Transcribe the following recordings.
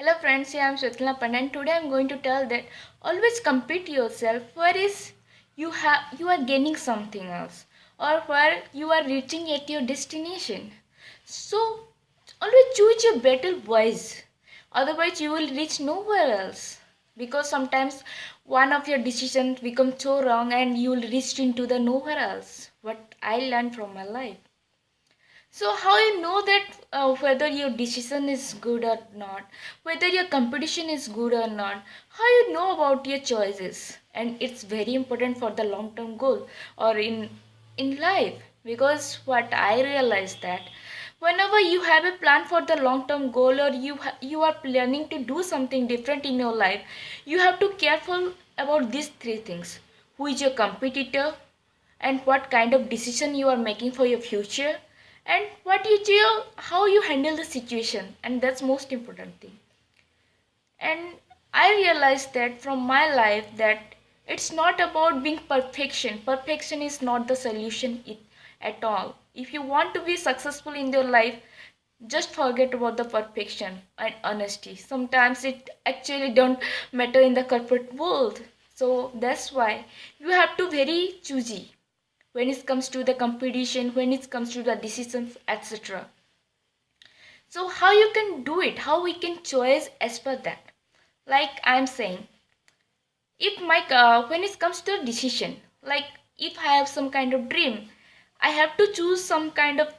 Hello friends, here I am Svetlana Pandey and today I am going to tell that always compete yourself where is you are gaining something else or where you are reaching at your destination. So always choose your battle wise. Otherwise you will reach nowhere else. Because sometimes one of your decisions becomes so wrong and you will reach into the nowhere else. What I learned from my life. So how you know that whether your decision is good or not, whether your competition is good or not, how you know about your choices, and it's very important for the long term goal or in life. Because what I realized that whenever you have a plan for the long term goal or you are planning to do something different in your life, you have to careful about these three things: who is your competitor, and what kind of decision you are making for your future, and what you do, how you handle the situation, and that's most important thing. And I realized that from my life that it's not about being perfection is not the solution at all. If you want to be successful in your life, just forget about the perfection and honesty. Sometimes it actually don't matter in the corporate world. So that's why you have to very choosy when it comes to the competition, when it comes to the decisions, etc. So how you can do it, how we can choose as per that. Like I'm saying, if my when it comes to a decision, like if I have some kind of dream, I have to choose some kind of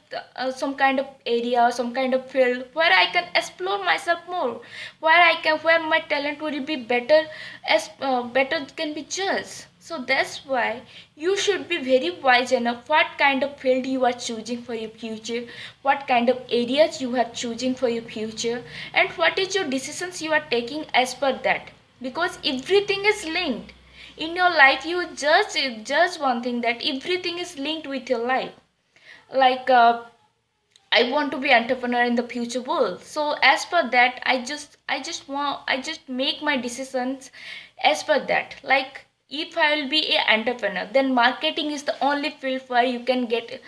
area or some kind of field where I can explore myself more, where my talent will be better, as better can be judged. So that's why you should be very wise enough what kind of field you are choosing for your future, what kind of areas you are choosing for your future, and what is your decisions you are taking as per that. Because everything is linked in your life. You just one thing, that everything is linked with your life. Like I want to be entrepreneur in the future world, so as per that I just make my decisions as per that. Like if I will be a entrepreneur, then marketing is the only field where you can get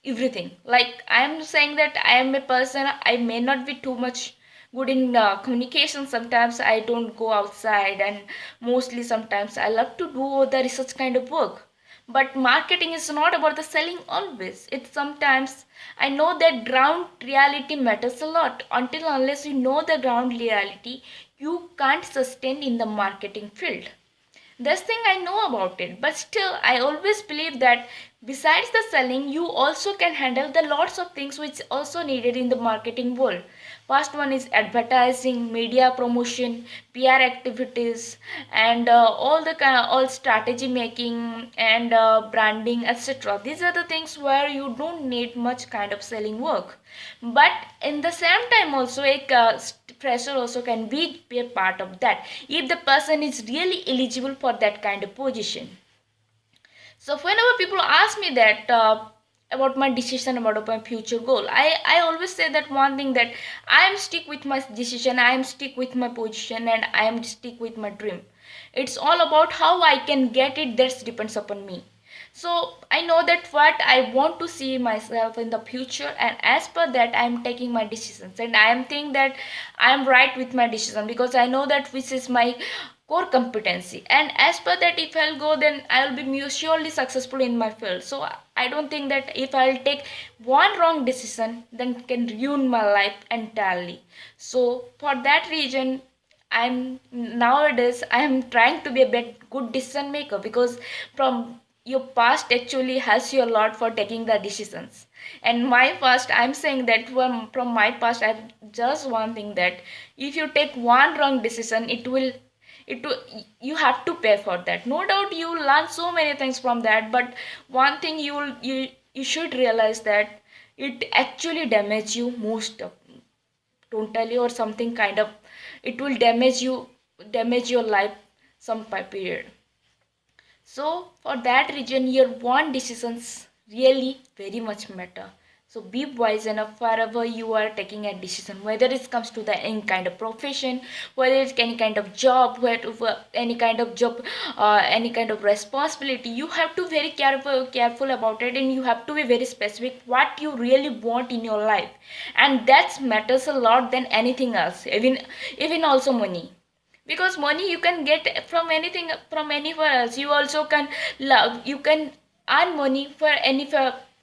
everything. Like I am saying that I am a person, I may not be too much good in communication. Sometimes I don't go outside, and mostly sometimes I love to do the research kind of work. But marketing is not about the selling always. It's sometimes I know that ground reality matters a lot. Until unless you know the ground reality, you can't sustain in the marketing field. This thing I know about it, but still I always believe that besides the selling, you also can handle the lots of things which also needed in the marketing world. First one is advertising, media promotion, PR activities, and all strategy making and branding, etc. These are the things where you don't need much kind of selling work. But in the same time, also a fresher also can be a part of that if the person is really eligible for that kind of position. So whenever people ask me that about my decision, about my future goal, I always say that one thing, that I am stick with my decision, I am stick with my position, and I am stick with my dream. It's all about how I can get it, that depends upon me. So I know that what I want to see myself in the future, and as per that I am taking my decisions, and I am thinking that I am right with my decision, because I know that which is my core competency, and as per that if I'll go, then I'll be surely successful in my field. So I don't think that if I'll take one wrong decision, then it can ruin my life entirely. So for that reason, I'm nowadays I am trying to be a bit good decision maker, because from your past actually helps you a lot for taking the decisions. And my past, I'm saying that from my past, I just one thing, that if you take one wrong decision, you have to pay for that. No doubt you learn so many things from that, but one thing you should realize, that it actually damage you most of totally, or something kind of, it will damage your life some period. So for that reason, your one decisions really very much matter. So be wise enough wherever you are taking a decision, whether it comes to the any kind of profession, whether it's any kind of job, any kind of job, any kind of responsibility. You have to very careful about it, and you have to be very specific what you really want in your life, and that matters a lot than anything else. Even also money, because money you can get from anything, from anywhere else. You also can love, you can earn money for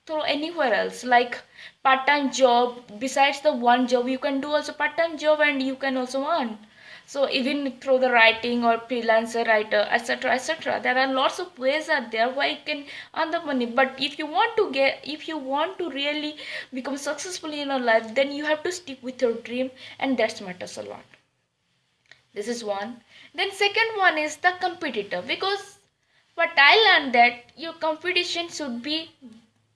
through anywhere else, like part-time job. Besides the one job, you can do also part-time job, and you can also earn. So even through the writing or freelancer writer, etc., etc., there are lots of ways out there where you can earn the money. But if you want to really become successful in your life, then you have to stick with your dream, and that matters a lot. This is one. Then second one is the competitor, because what I learned that your competition should be,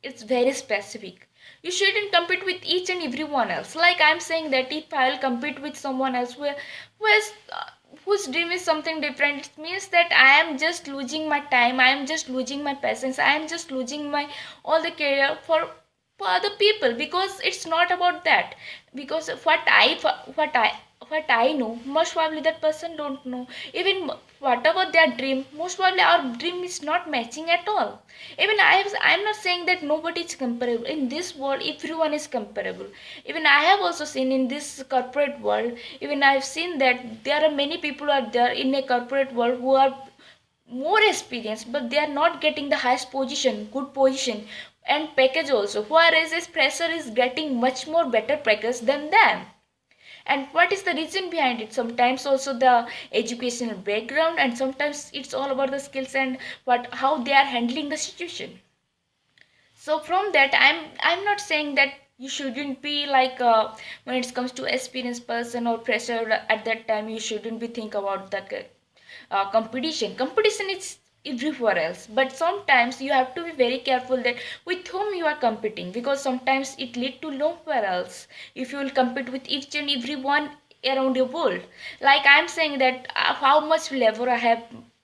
it's very specific. You shouldn't compete with each and everyone else. Like I'm saying that if I'll compete with someone else whose dream is something different, it means that I am just losing my time, I am just losing my patience, I am just losing my all the career for other people, because it's not about that. Because what I know, most probably that person don't know. Even whatever their dream, most probably our dream is not matching at all. Even I'm not saying that nobody is comparable in this world. Everyone is comparable. Even I have also seen in this corporate world, even I've seen that there are many people out there in a corporate world who are more experienced, but they are not getting the highest position, good position, and package also, whereas this fresher is getting much more better package than them. And what is the reason behind it? Sometimes also the educational background, and sometimes it's all about the skills and what how they are handling the situation. So from that, I'm not saying that you shouldn't be like, when it comes to experienced person or pressure at that time, you shouldn't be think about that competition is everywhere else. But sometimes you have to be very careful that with whom you are competing, because sometimes it lead to nowhere else if you will compete with each and everyone around your world. Like I'm saying that, how much labor I have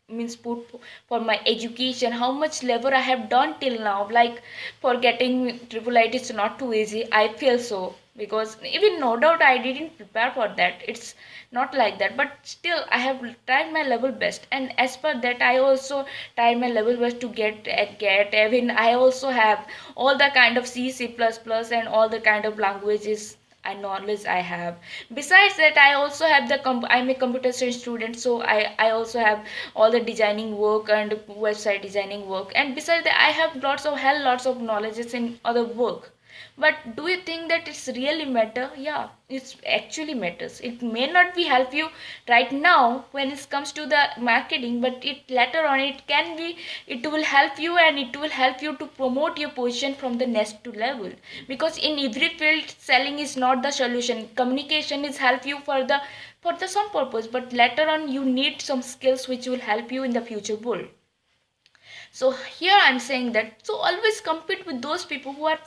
means put for my education, how much labor I have done till now. Like for getting triple IT, it's not too easy, I feel so, because even no doubt I didn't prepare for that. It's not like that, but still I have tried my level best, and as per that I also tried my level best to get even I also have all the kind of C++ and all the kind of languages and knowledge I have. Besides that, I also have I'm a computer science student, so I also have all the designing work and website designing work. And besides that, I have lots of knowledges in other work. But do you think that it's really matter? Yeah, it's actually matters. It may not be help you right now when it comes to the marketing, but it later on it can be, it will help you, and it will help you to promote your position from the next to level. Because in every field, selling is not the solution. Communication is help you for the some purpose, but later on you need some skills which will help you in the future world. So here I'm saying that, so always compete with those people who are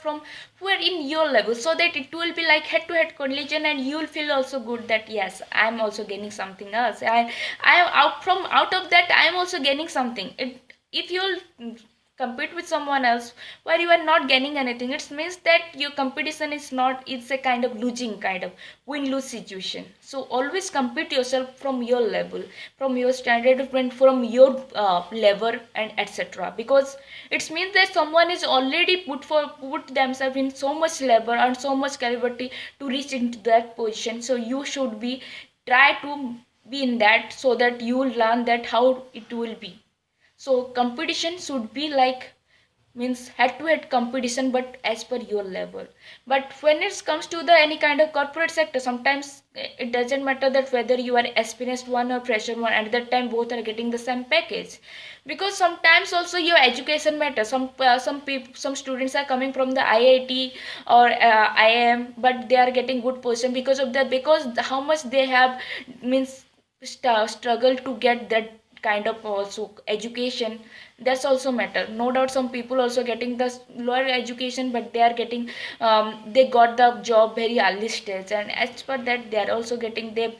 in your level, so that it will be like head to head collision, and you will feel also good that yes, I'm also gaining something else, and I am out of that I am also gaining something. If you'll compete with someone else where you are not gaining anything, it means that your competition is not, it's a kind of losing, kind of win-lose situation. So always compete yourself from your level, from your standard, from your level, and etc. Because it means that someone is already put themselves in so much labor and so much capability to reach into that position. So you should be try to be in that, so that you will learn that how it will be. So competition should be like, means head to head competition, but as per your level. But when it comes to the any kind of corporate sector, sometimes it doesn't matter that whether you are experienced one or fresher one, at that time both are getting the same package. Because sometimes also your education matters. Some people, some students are coming from the IIT or IIM, but they are getting good position because of that, because how much they have, means struggle to get that kind of also education. That's also matter. No doubt some people also getting the lower education, but they are getting they got the job very early stage, and as per that they are also getting, they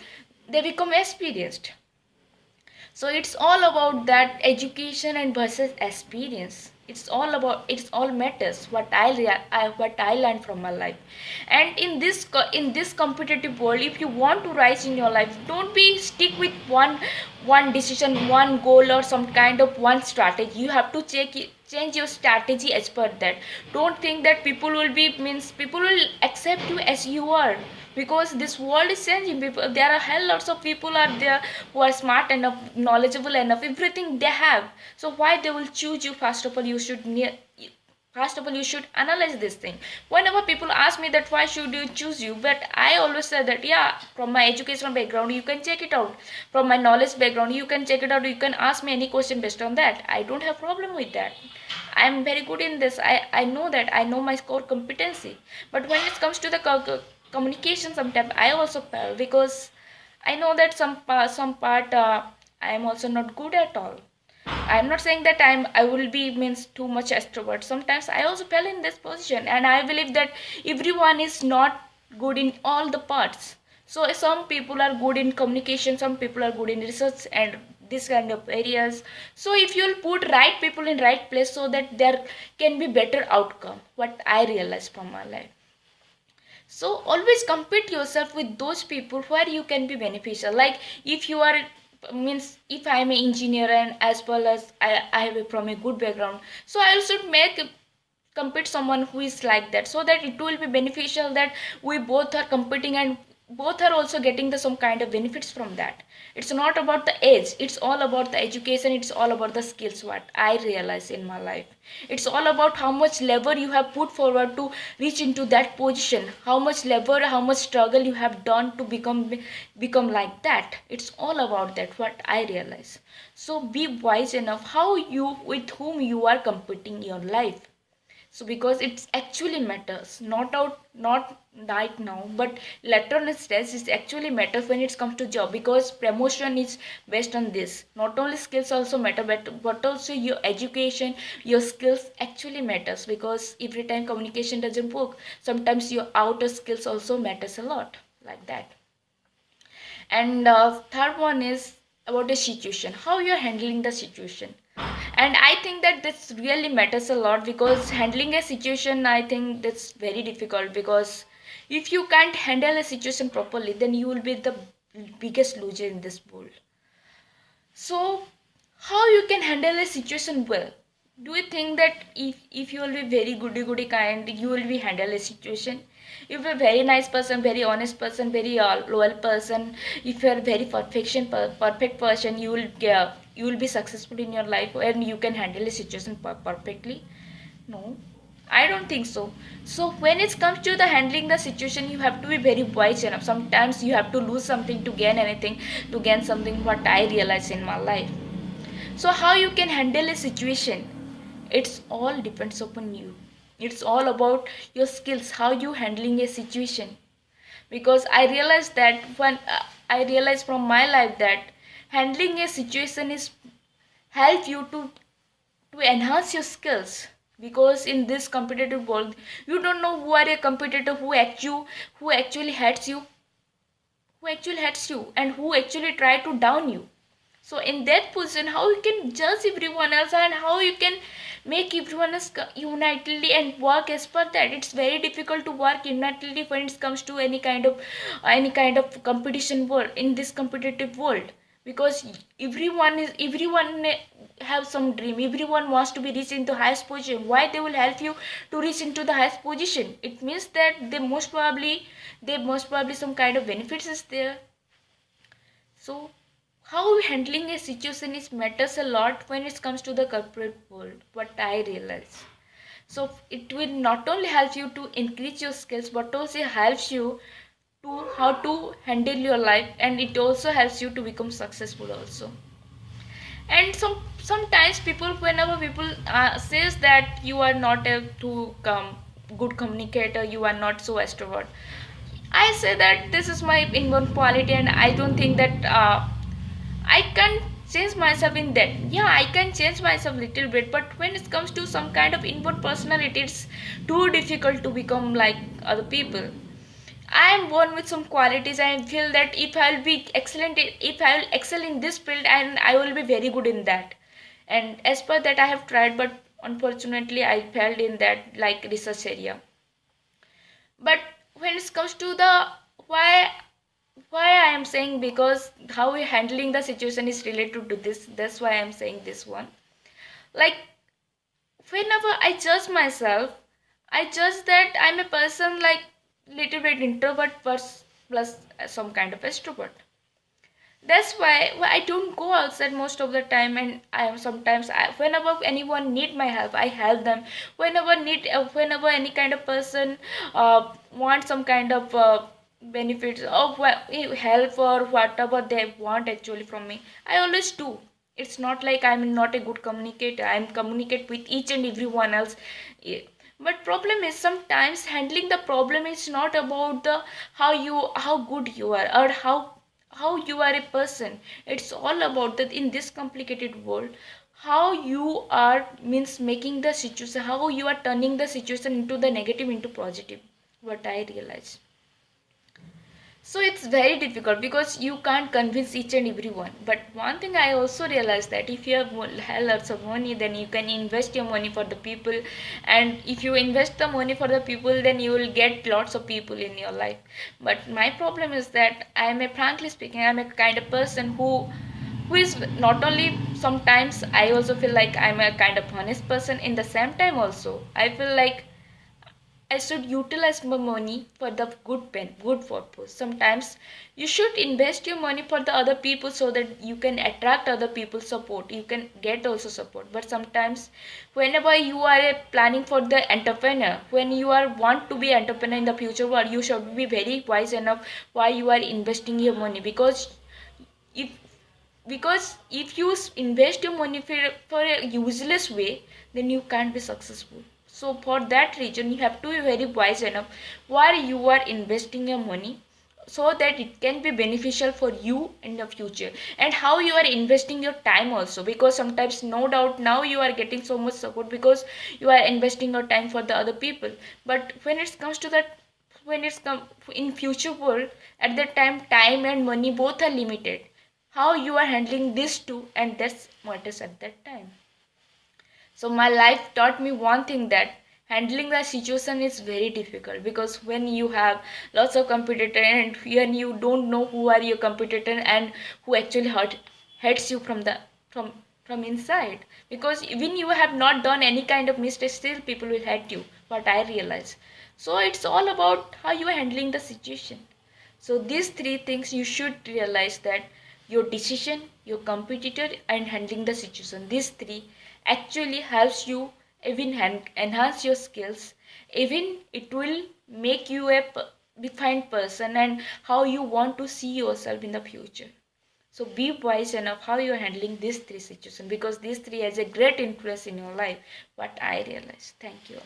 become experienced. So it's all about that education and versus experience. it's all matters what what I learned from my life. And in this competitive world, if you want to rise in your life, don't be stick with one decision, one goal, or some kind of one strategy. You have to change your strategy as per that. Don't think that people will accept you as you are, because this world is changing. People, there are hell lots of people are there who are smart enough, knowledgeable enough, everything they have. So why they will choose you? First of all, you should analyze this thing. Whenever people ask me that why should you choose you, but I always say that yeah, from my educational background you can check it out, from my knowledge background you can check it out, you can ask me any question based on that. I don't have problem with that. I'm very good in this. I know that. I know my core competency. But when it comes to the communication, sometimes I also fail, because I know that some part I am also not good at all. I'm not saying that I will be means too much extrovert. Sometimes I also fell in this position, and I believe that everyone is not good in all the parts. So some people are good in communication, some people are good in research and this kind of areas. So if you'll put right people in right place, so that there can be better outcome, what I realized from my life. So always compete yourself with those people where you can be beneficial. Like if you are means if I am an engineer, and as well as I have from a good background, so I also make compete someone who is like that, so that it will be beneficial, that we both are competing and both are also getting the some kind of benefits from that. It's not about the age, it's all about the education, it's all about the skills, what I realize in my life. It's all about how much labor you have put forward to reach into that position, how much labor, how much struggle you have done to become like that. It's all about that, what I realize. So be wise enough how you, with whom you are competing your life. So because it actually matters, not right now, but later on stage it actually matters when it comes to job, because promotion is based on this. Not only skills also matter, but also your education, your skills actually matters, because every time communication doesn't work, sometimes your outer skills also matters a lot, like that. And third one is about the situation, how you're handling the situation. And I think that this really matters a lot, because handling a situation, I think that's very difficult, because if you can't handle a situation properly, then you will be the biggest loser in this world. So how you can handle a situation well? Do you think that if you will be very goody kind, you will be handle a situation? If you're a very nice person, very honest person, very loyal person, if you're a very perfect person, you will be successful in your life and you can handle a situation perfectly? No, I don't think so. So when it comes to the handling the situation, you have to be very wise enough. Sometimes you have to lose something to gain anything, to gain something, what I realize in my life. So how you can handle a situation, it's all depends upon you. It's all about your skills, how you handling a situation. Because I realized that when I realized from my life that handling a situation is help you to enhance your skills. Because in this competitive world, you don't know who are a competitor, who actually hates you, and who actually try to down you. So in that position, how you can judge everyone else, and how you can make everyone else unitedly and work as per that? It's very difficult to work unitedly when it comes to any kind of competition world, in this competitive world. Because everyone have some dream, everyone wants to be reach into highest position. Why they will help you to reach into the highest position? It means that they most probably some kind of benefits is there. So how handling a situation is matters a lot when it comes to the corporate world, what I realize. So it will not only help you to increase your skills, but also helps you to how to handle your life, and it also helps you to become successful also. And sometimes people, whenever people says that you are not a too good communicator, you are not so extrovert, I say that this is my inborn quality, and I don't think that I can change myself in that. Yeah, I can change myself little bit, but when it comes to some kind of inward personality, it's too difficult to become like other people. I am born with some qualities. I feel that if I'll be excellent, if I'll excel in this field, and I will be very good in that. And as per that, I have tried, but unfortunately I failed in that like research area. But when it comes to the why why I am saying, because how we handling the situation is related to this, that's why I am saying this one. Like whenever I judge myself, I judge that I'm a person like little bit introvert plus some kind of extrovert. That's why I don't go outside most of the time, and I am sometimes whenever anyone need my help, I help them. Whenever any kind of person want some kind of benefits of help or whatever they want actually from me, I always do. It's not like I'm not a good communicator. I'm communicate with each and everyone else. Yeah. But problem is sometimes handling the problem is not about the how good you are or how you are a person. It's all about that in this complicated world, how you are means making the situation, how you are turning the situation into the negative into positive, what I realize. So it's very difficult because you can't convince each and everyone. But one thing I also realized, that if you have lots of money, then you can invest your money for the people. And if you invest the money for the people, then you will get lots of people in your life. But my problem is that frankly speaking, I'm a kind of person who is not only, sometimes I also feel like I'm a kind of honest person. In the same time also, I feel like I should utilize my money for the good purpose. Sometimes you should invest your money for the other people so that you can attract other people's support. You can get also support. But sometimes, whenever you are planning for the entrepreneur, when you are want to be entrepreneur in the future world, you should be very wise enough why you are investing your money, if if you invest your money for a useless way, then you can't be successful. So for that reason, you have to be very wise enough where you are investing your money, so that it can be beneficial for you in the future, and how you are investing your time also, because sometimes no doubt now you are getting so much support because you are investing your time for the other people. But when it comes to that, when it's come in future world, at that time and money both are limited. How you are handling this too, and that's matters at that time. So my life taught me one thing, that handling the situation is very difficult, because when you have lots of competitor and when you don't know who are your competitor and who actually hurts you from the from from inside, because even you have not done any kind of mistake, still people will hurt you, what I realize. So it's all about how you are handling the situation. So these three things you should realize, that your decision, your competitor, and handling the situation. These three actually helps you even enhance your skills. Even it will make you a defined person and how you want to see yourself in the future. So be wise enough how you are handling these three situations, because these three has a great influence in your life. What I realize. Thank you.